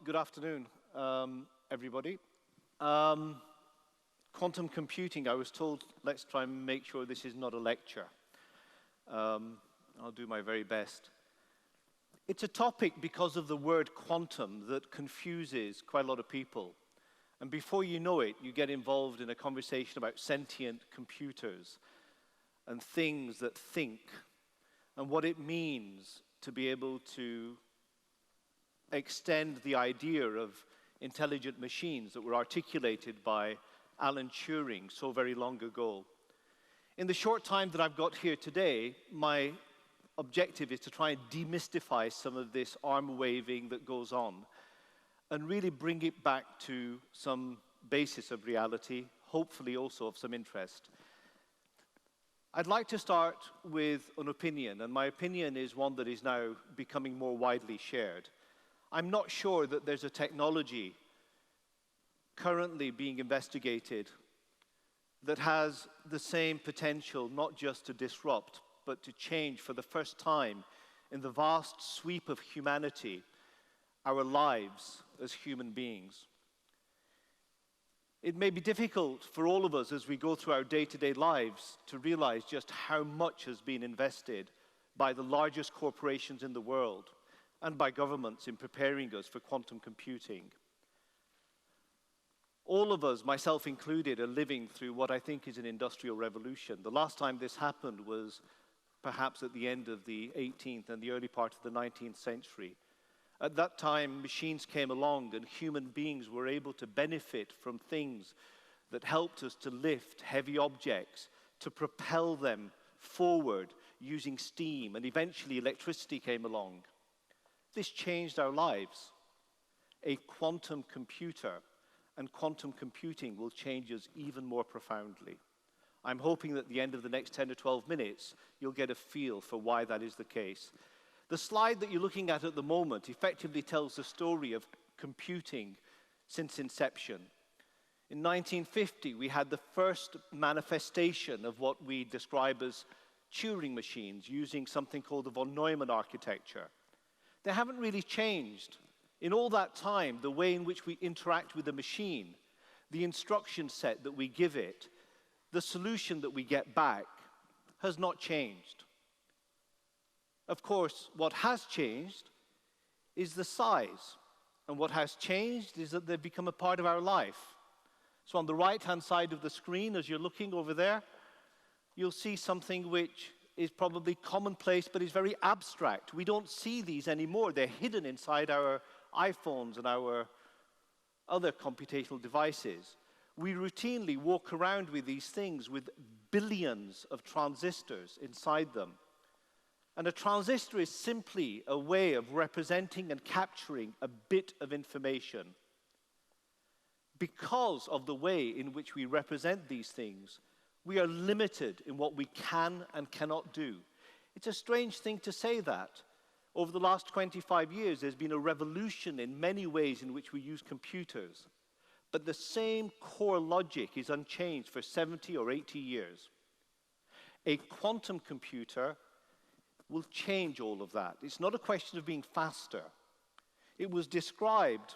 good afternoon, everybody. Quantum computing, I was told, let's try and make sure this is not a lecture. I'll do my very best. It's a topic because of the word quantum that confuses quite a lot of people. And before you know it, you get involved in a conversation about sentient computers and things that think and what it means to be able to extend the idea of intelligent machines that were articulated by Alan Turing so very long ago. In the short time that I've got here today, my objective is to try and demystify some of this arm waving that goes on and really bring it back to some basis of reality, hopefully also of some interest. I'd like to start with an opinion, and my opinion is one that is now becoming more widely shared. I'm not sure that there's a technology currently being investigated that has the same potential not just to disrupt, but to change for the first time in the vast sweep of humanity, our lives as human beings. It may be difficult for all of us as we go through our day-to-day lives to realize just how much has been invested by the largest corporations in the world and by governments in preparing us for quantum computing. All of us, myself included, are living through what I think is an industrial revolution. The last time this happened was perhaps at the end of the 18th and the early part of the 19th century. At that time, machines came along and human beings were able to benefit from things that helped us to lift heavy objects, to propel them forward using steam, and eventually electricity came along. This changed our lives. A quantum computer and quantum computing will change us even more profoundly. I'm hoping that at the end of the next 10 to 12 minutes, you'll get a feel for why that is the case. The slide that you're looking at the moment effectively tells the story of computing since inception. In 1950, we had the first manifestation of what we describe as Turing machines using something called the von Neumann architecture. They haven't really changed. In all that time, the way in which we interact with the machine, the instruction set that we give it, the solution that we get back, has not changed. Of course, what has changed is the size. And what has changed is that they've become a part of our life. So on the right-hand side of the screen, as you're looking over there, you'll see something which is probably commonplace, but is very abstract. We don't see these anymore. They're hidden inside our iPhones and our other computational devices. We routinely walk around with these things with billions of transistors inside them. And a transistor is simply a way of representing and capturing a bit of information. Because of the way in which we represent these things, we are limited in what we can and cannot do. It's a strange thing to say that. Over the last 25 years, there's been a revolution in many ways in which we use computers. But the same core logic is unchanged for 70 or 80 years. A quantum computer will change all of that. It's not a question of being faster. It was described,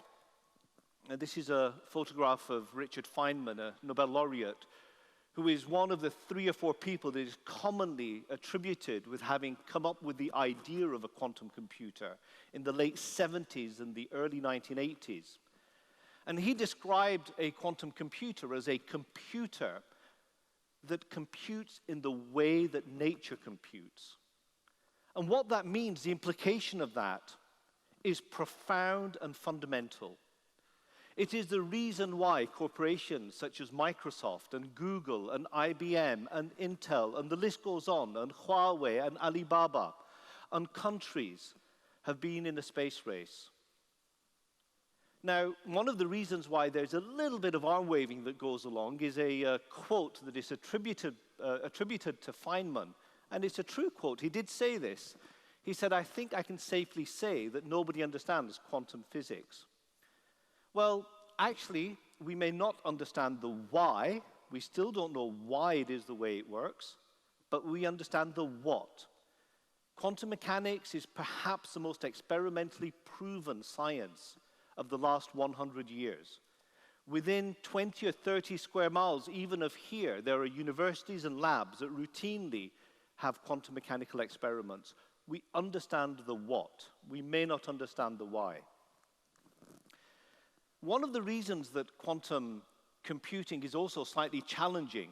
and this is a photograph of Richard Feynman, a Nobel laureate, who is one of the 3 or 4 people that is commonly attributed with having come up with the idea of a quantum computer in the late 70s and the early 1980s. And he described a quantum computer as a computer that computes in the way that nature computes. And what that means, the implication of that, is profound and fundamental. It is the reason why corporations such as Microsoft and Google and IBM and Intel and the list goes on, and Huawei and Alibaba and countries have been in a space race. Now, one of the reasons why there's a little bit of arm waving that goes along is a quote that is attributed to Feynman. And it's a true quote. He did say this. He said, "I think I can safely say that nobody understands quantum physics." Well, actually, we may not understand the why. We still don't know why it is the way it works, but we understand the what. Quantum mechanics is perhaps the most experimentally proven science of the last 100 years. Within 20 or 30 square miles, even of here, there are universities and labs that routinely have quantum mechanical experiments. We understand the what. We may not understand the why. One of the reasons that quantum computing is also slightly challenging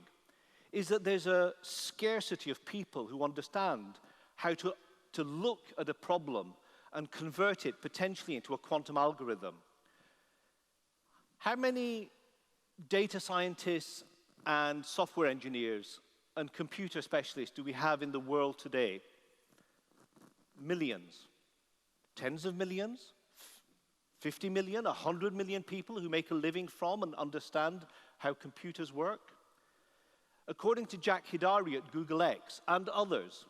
is that there's a scarcity of people who understand how to look at a problem and convert it potentially into a quantum algorithm. How many data scientists and software engineers and computer specialists do we have in the world today? Millions. Tens of millions? 50 million, 100 million people who make a living from and understand how computers work? According to Jack Hidari at Google X and others,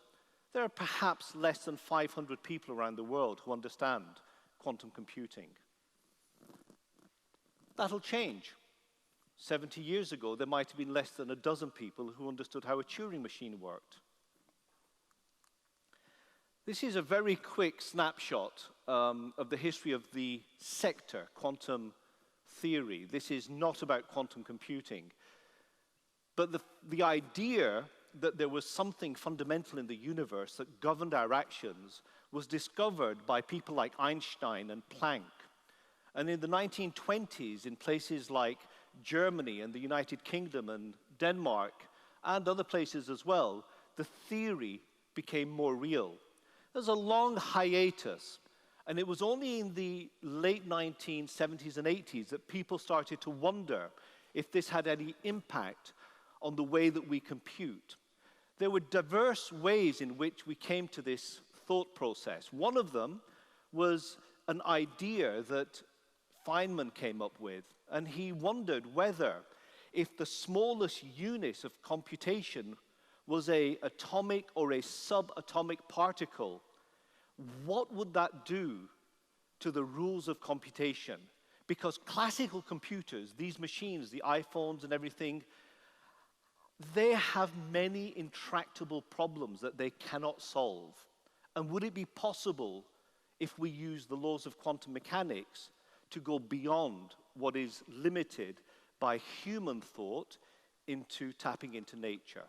there are perhaps less than 500 people around the world who understand quantum computing. That'll change. 70 years ago, there might have been less than a dozen people who understood how a Turing machine worked. This is a very quick snapshot of the history of the sector, quantum theory. This is not about quantum computing. But the idea that there was something fundamental in the universe that governed our actions was discovered by people like Einstein and Planck. And in the 1920s, in places like Germany and the United Kingdom and Denmark and other places as well, the theory became more real. There's a long hiatus, and it was only in the late 1970s and 80s that people started to wonder if this had any impact on the way that we compute. There were diverse ways in which we came to this thought process. One of them was an idea that Feynman came up with, and he wondered whether, if the smallest unit of computation was an atomic or a subatomic particle, what would that do to the rules of computation? Because classical computers, these machines, the iPhones and everything, they have many intractable problems that they cannot solve. And would it be possible, if we use the laws of quantum mechanics, to go beyond what is limited by human thought into tapping into nature?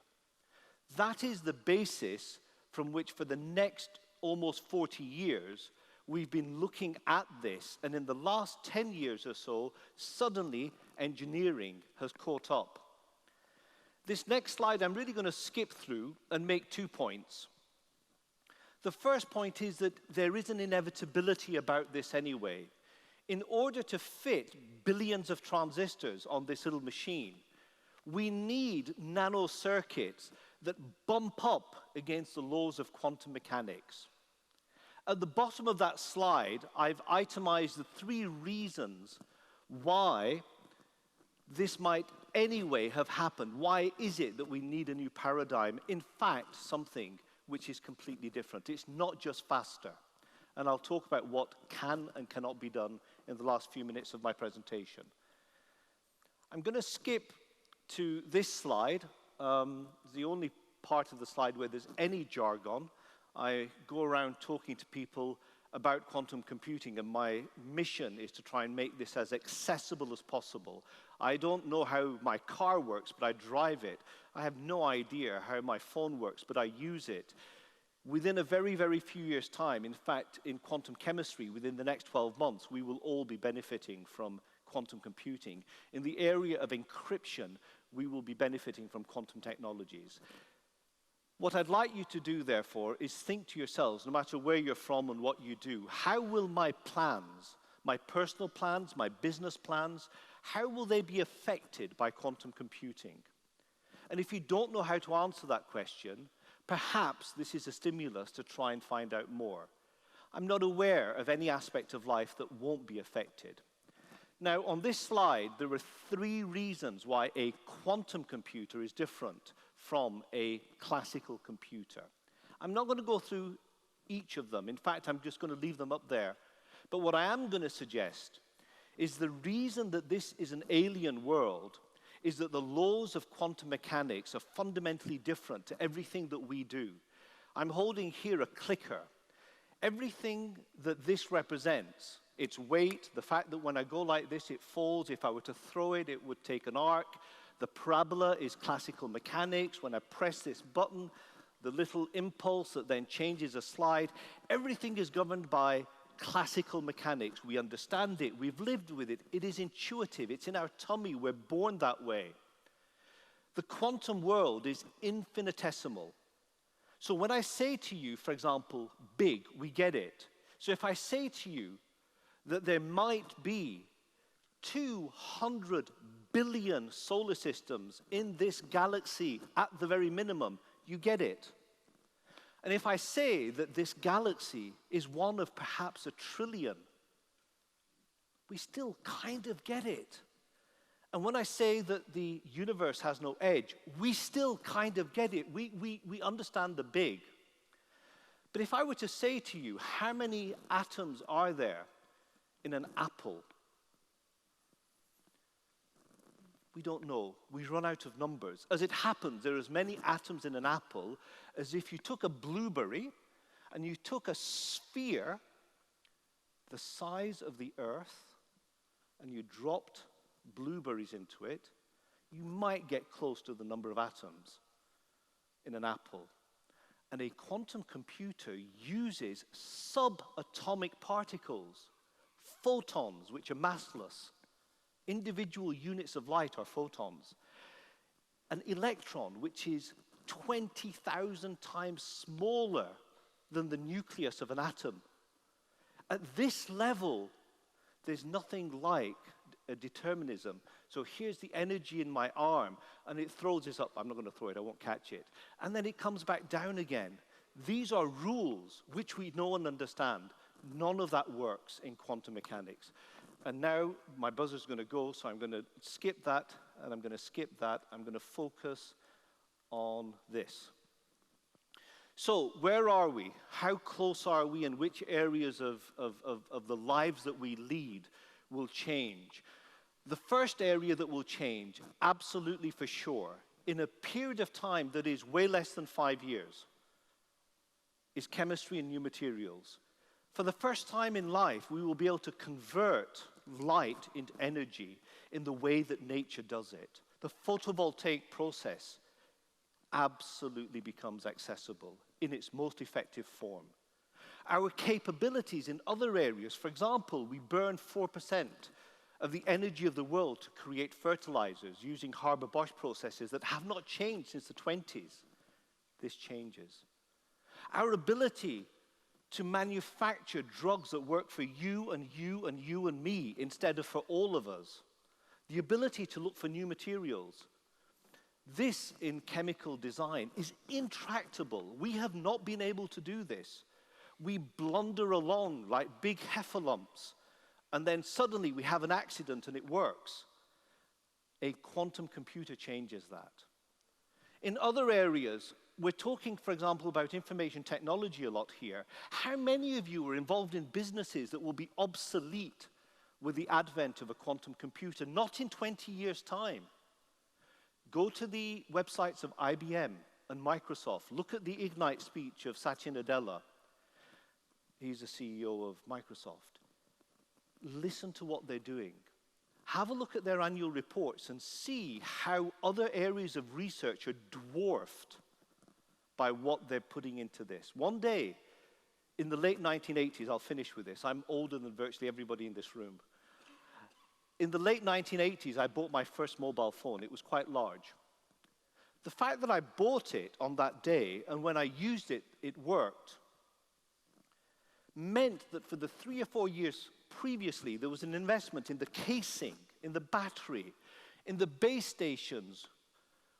That is the basis from which, for the next almost 40 years, we've been looking at this. And in the last 10 years or so, suddenly engineering has caught up. This next slide I'm really going to skip through and make 2 points. The first point is that there is an inevitability about this anyway. In order to fit billions of transistors on this little machine, we need nanocircuits that bump up against the laws of quantum mechanics. At the bottom of that slide, I've itemized the 3 reasons why this might anyway have happened. Why is it that we need a new paradigm? In fact, something which is completely different. It's not just faster. And I'll talk about what can and cannot be done in the last few minutes of my presentation. I'm going to skip to this slide. The only part of the slide where there's any jargon. I go around talking to people about quantum computing, and my mission is to try and make this as accessible as possible. I don't know how my car works, but I drive it. I have no idea how my phone works, but I use it. Within a very, very few years' time, in fact, in quantum chemistry, within the next 12 months, we will all be benefiting from quantum computing. In the area of encryption, we will be benefiting from quantum technologies. What I'd like you to do, therefore, is think to yourselves, no matter where you're from and what you do, how will my plans, my personal plans, my business plans, how will they be affected by quantum computing? And if you don't know how to answer that question, perhaps this is a stimulus to try and find out more. I'm not aware of any aspect of life that won't be affected. Now, on this slide, there are 3 reasons why a quantum computer is different from a classical computer. I'm not going to go through each of them. In fact, I'm just going to leave them up there. But what I am going to suggest is the reason that this is an alien world is that the laws of quantum mechanics are fundamentally different to everything that we do. I'm holding here a clicker. Everything that this represents its weight, the fact that when I go like this, it falls. If I were to throw it, it would take an arc. The parabola is classical mechanics. When I press this button, the little impulse that then changes a slide, everything is governed by classical mechanics. We understand it. We've lived with it. It is intuitive. It's in our tummy. We're born that way. The quantum world is infinitesimal. So when I say to you, for example, big, we get it. So if I say to you that there might be 200 billion solar systems in this galaxy at the very minimum, you get it. And if I say that this galaxy is one of perhaps 1 trillion, we still kind of get it. And when I say that the universe has no edge, we still kind of get it. We understand the big. But if I were to say to you, how many atoms are there in an apple? We don't know. We run out of numbers. As it happens, there are as many atoms in an apple as if you took a blueberry and you took a sphere the size of the earth and you dropped blueberries into it, you might get close to the number of atoms in an apple. And a quantum computer uses subatomic particles, photons, which are massless. Individual units of light are photons. An electron, which is 20,000 times smaller than the nucleus of an atom. At this level, there's nothing like a determinism. So here's the energy in my arm, and it throws this up. I'm not going to throw it, I won't catch it. And then it comes back down again. These are rules which we know and understand. None of that works in quantum mechanics. And now my buzzer's going to go, so I'm going to skip that, and I'm going to skip that. I'm going to focus on this. So where are we? How close are we, and which areas of the lives that we lead will change? The first area that will change, absolutely for sure, in a period of time that is way less than 5 years, is chemistry and new materials. For the first time in life, we will be able to convert light into energy in the way that nature does it. The photovoltaic process absolutely becomes accessible in its most effective form. Our capabilities in other areas, for example, we burn 4% of the energy of the world to create fertilizers using Haber-Bosch processes that have not changed since the 20s. This changes. Our ability to manufacture drugs that work for you and you and you and me instead of for all of us. The ability to look for new materials. This, in chemical design, is intractable. We have not been able to do this. We blunder along like big heffalumps, and then suddenly we have an accident and it works. A quantum computer changes that. In other areas, we're talking, for example, about information technology a lot here. How many of you are involved in businesses that will be obsolete with the advent of a quantum computer? Not in 20 years' time. Go to the websites of IBM and Microsoft. Look at the Ignite speech of Satya Nadella. He's the CEO of Microsoft. Listen to what they're doing. Have a look at their annual reports and see how other areas of research are dwarfed by what they're putting into this. One day, in the late 1980s, I'll finish with this. I'm older than virtually everybody in this room. In the late 1980s, I bought my first mobile phone. It was quite large. The fact that I bought it on that day, and when I used it, it worked, meant that for the 3 or 4 years previously, there was an investment in the casing, in the battery, in the base stations,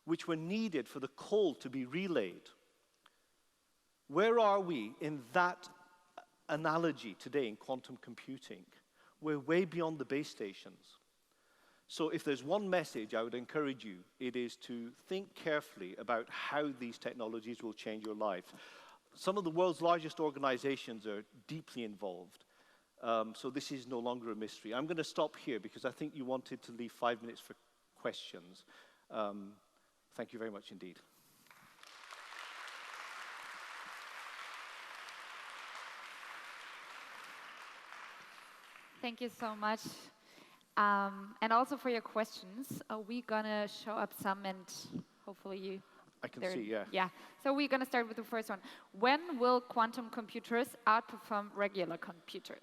which were needed for the call to be relayed. Where are we in that analogy today in quantum computing? We're way beyond the base stations. So if there's one message I would encourage you, it is to think carefully about how these technologies will change your life. Some of the world's largest organizations are deeply involved. So this is no longer a mystery. I'm going to stop here because I think you wanted to leave 5 minutes for questions. Thank you very much indeed. Thank you so much. And also for your questions. We're going to show up some, and hopefully you... I can see, yeah. Yeah. So we're going to start with the first one. When will quantum computers outperform regular computers?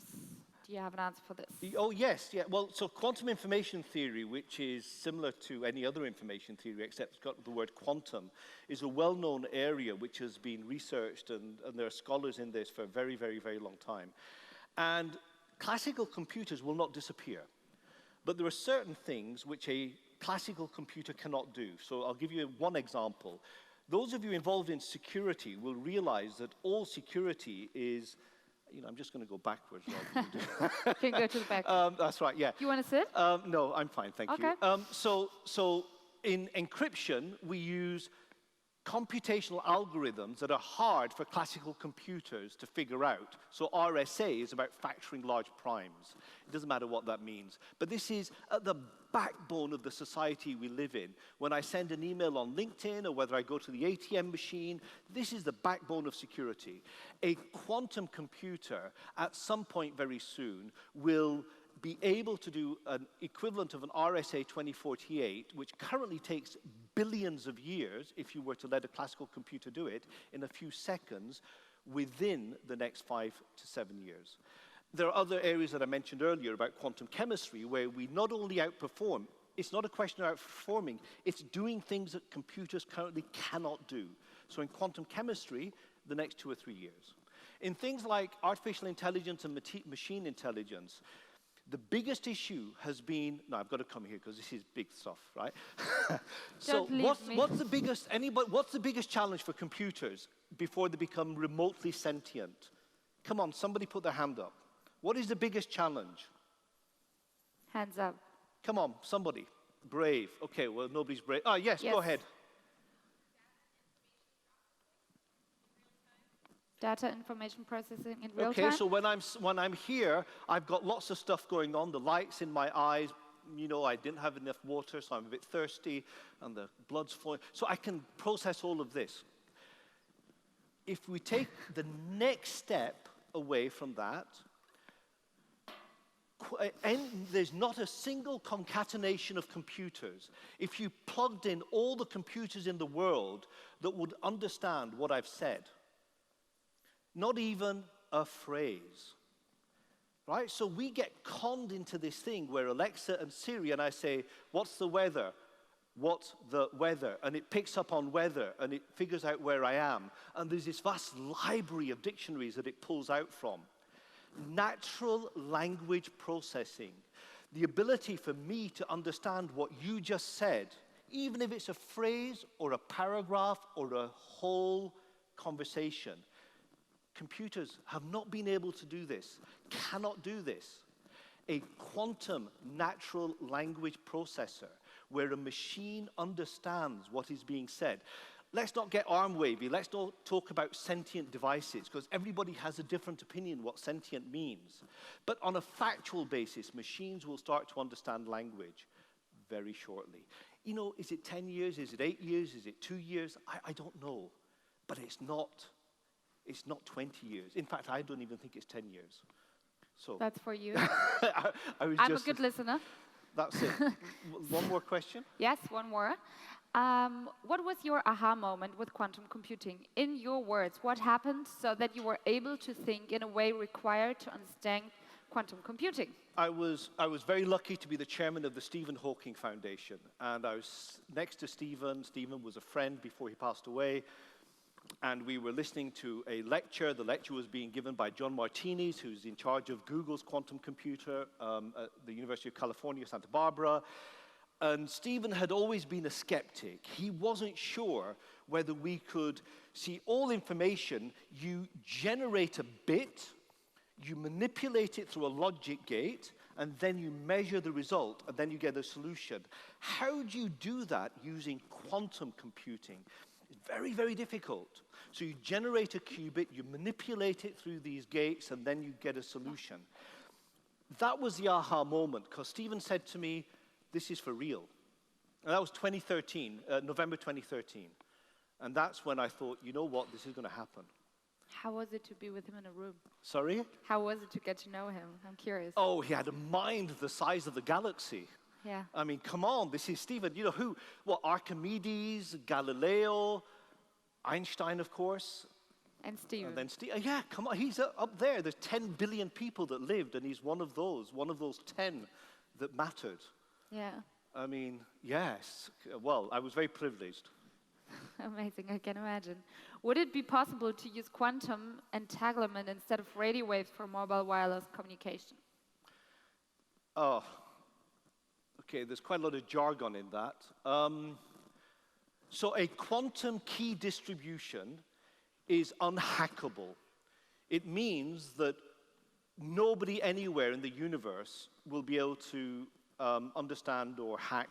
Do you have an answer for this? Oh, yes, yeah. Well, so quantum information theory, which is similar to any other information theory, except it's got the word quantum, is a well-known area which has been researched, and there are scholars in this for a very, very, very long time. And classical computers will not disappear. But there are certain things which a classical computer cannot do. So I'll give you one example. Those of you involved in security will realize that all security is, I'm just going to go backwards. You can go to the back. That's right, yeah. You want to sit? No, I'm fine, thank you. So in encryption, we use computational algorithms that are hard for classical computers to figure out. So RSA is about factoring large primes. It doesn't matter what that means. But this is at the backbone of the society we live in. When I send an email on LinkedIn or whether I go to the ATM machine, this is the backbone of security. A quantum computer at some point very soon will be able to do an equivalent of an RSA 2048, which currently takes billions of years, if you were to let a classical computer do it, in a few seconds within the next 5 to 7 years. There are other areas that I mentioned earlier about quantum chemistry where we not only outperform, it's not a question of outperforming, it's doing things that computers currently cannot do. So in quantum chemistry, the next 2 or 3 years. In things like artificial intelligence and machine intelligence, the biggest issue has been, no, I've got to come here because this is big stuff, right? So what's the biggest challenge for computers before they become remotely sentient? Come on, somebody put their hand up. What is the biggest challenge? Hands up. Come on, somebody. Brave. Okay, well, nobody's brave. Ah, yes, go ahead. Data information processing in real time? Okay, so when I'm here, I've got lots of stuff going on. The light's in my eyes. I didn't have enough water, so I'm a bit thirsty, and the blood's flowing. So I can process all of this. If we take the next step away from that, and there's not a single concatenation of computers. If you plugged in all the computers in the world that would understand what I've said, not even a phrase, right? So we get conned into this thing where Alexa and Siri, and I say, what's the weather? What's the weather? And it picks up on weather, and it figures out where I am. And there's this vast library of dictionaries that it pulls out from. Natural language processing, the ability for me to understand what you just said, even if it's a phrase or a paragraph or a whole conversation. Computers have not been able to do this, cannot do this. A quantum natural language processor where a machine understands what is being said. Let's not get arm-wavy. Let's not talk about sentient devices, because everybody has a different opinion what sentient means. But on a factual basis, machines will start to understand language very shortly. Is it 10 years? Is it 8 years? Is it 2 years? I don't know. But it's not 20 years. In fact, I don't even think it's 10 years. So that's for you. I'm a good listener. That's it. One more question? Yes, one more. What was your aha moment with quantum computing? In your words, what happened so that you were able to think in a way required to understand quantum computing? I was very lucky to be the chairman of the Stephen Hawking Foundation. And I was next to Stephen. Stephen was a friend before he passed away. And we were listening to a lecture. The lecture was being given by John Martinez, who's in charge of Google's quantum computer at the University of California, Santa Barbara. And Stephen had always been a skeptic. He wasn't sure whether we could see all information. You generate a bit, you manipulate it through a logic gate, and then you measure the result, and then you get a solution. How do you do that using quantum computing? It's very, very difficult. So you generate a qubit, you manipulate it through these gates, and then you get a solution. That was the aha moment, because Stephen said to me, this is for real. And that was 2013, November 2013. And that's when I thought, you know what, this is going to happen. How was it to be with him in a room? Sorry? How was it to get to know him? I'm curious. Oh, he had a mind the size of the galaxy. Yeah. I mean, come on, this is Stephen. You know who? Well, Archimedes, Galileo, Einstein, of course. And Steven. And then yeah, come on, he's up there. There's 10 billion people that lived, and he's one of those 10 that mattered. Yeah. I mean, yes. Well, I was very privileged. Amazing, I can imagine. Would it be possible to use quantum entanglement instead of radio waves for mobile wireless communication? Oh, okay, there's quite a lot of jargon in that. So a quantum key distribution is unhackable. It means that nobody anywhere in the universe will be able to understand or hack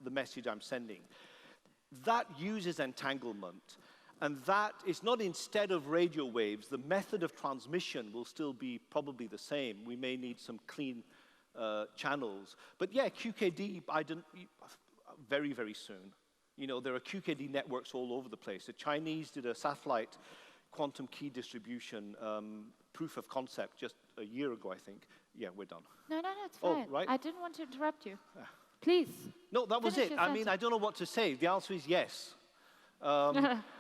the message I'm sending. That uses entanglement, and that is not instead of radio waves. The method of transmission will still be probably the same. We may need some clean channels. But yeah, QKD, very, very soon. You know, there are QKD networks all over the place. The Chinese did a satellite quantum key distribution proof of concept just a year ago, I think. Yeah, we're done. No, it's fine. Oh, right. I didn't want to interrupt you. Please. No, that was it. I mean, I don't know what to say. The answer is yes.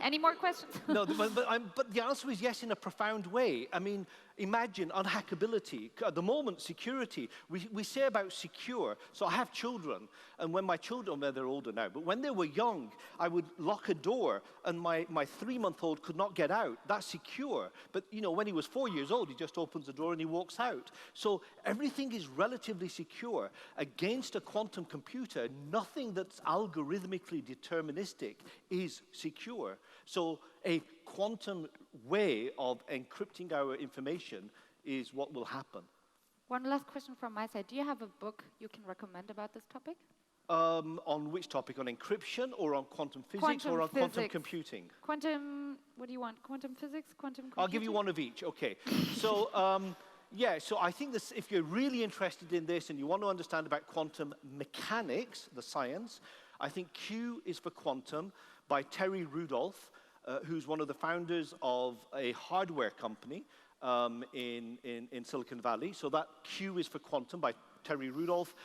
Any more questions? No, but the answer is yes in a profound way. I mean, imagine unhackability. At the moment, security. We say about secure. So I have children, and when my children, well, they're older now, but when they were young, I would lock a door, and my 3-month-old could not get out. That's secure. But, you know, when he was 4 years old, he just opens the door and he walks out. So everything is relatively secure. Against a quantum computer, nothing that's algorithmically deterministic is secure. So a quantum way of encrypting our information is what will happen. One last question from my side. Do you have a book you can recommend about this topic? On which topic? On encryption or on quantum physics or on quantum computing? Quantum, what do you want? Quantum physics, quantum computing? I'll give you one of each, okay. So, yeah, so I think this, if you're really interested in this and you want to understand about quantum mechanics, the science, I think Q is for Quantum by Terry Rudolph, who's one of the founders of a hardware company in Silicon Valley. So that Q is for Quantum by Terry Rudolph.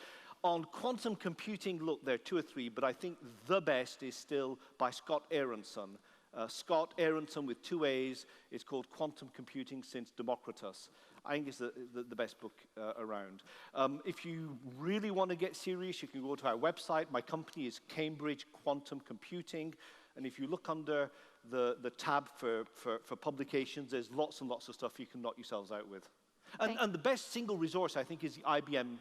On quantum computing, look, there are 2 or 3, but I think the best is still by Scott Aaronson. Scott Aaronson with 2 A's is called Quantum Computing Since Democritus. I think it's the best book around. If you really want to get serious, you can go to our website. My company is Cambridge Quantum Computing. And if you look under the tab for publications, there's lots and lots of stuff you can knock yourselves out with. And the best single resource, I think, is the IBM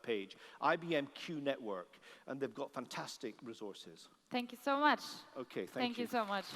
page, IBM Q Network. And they've got fantastic resources. Thank you so much. Okay, thank you. Thank you so much.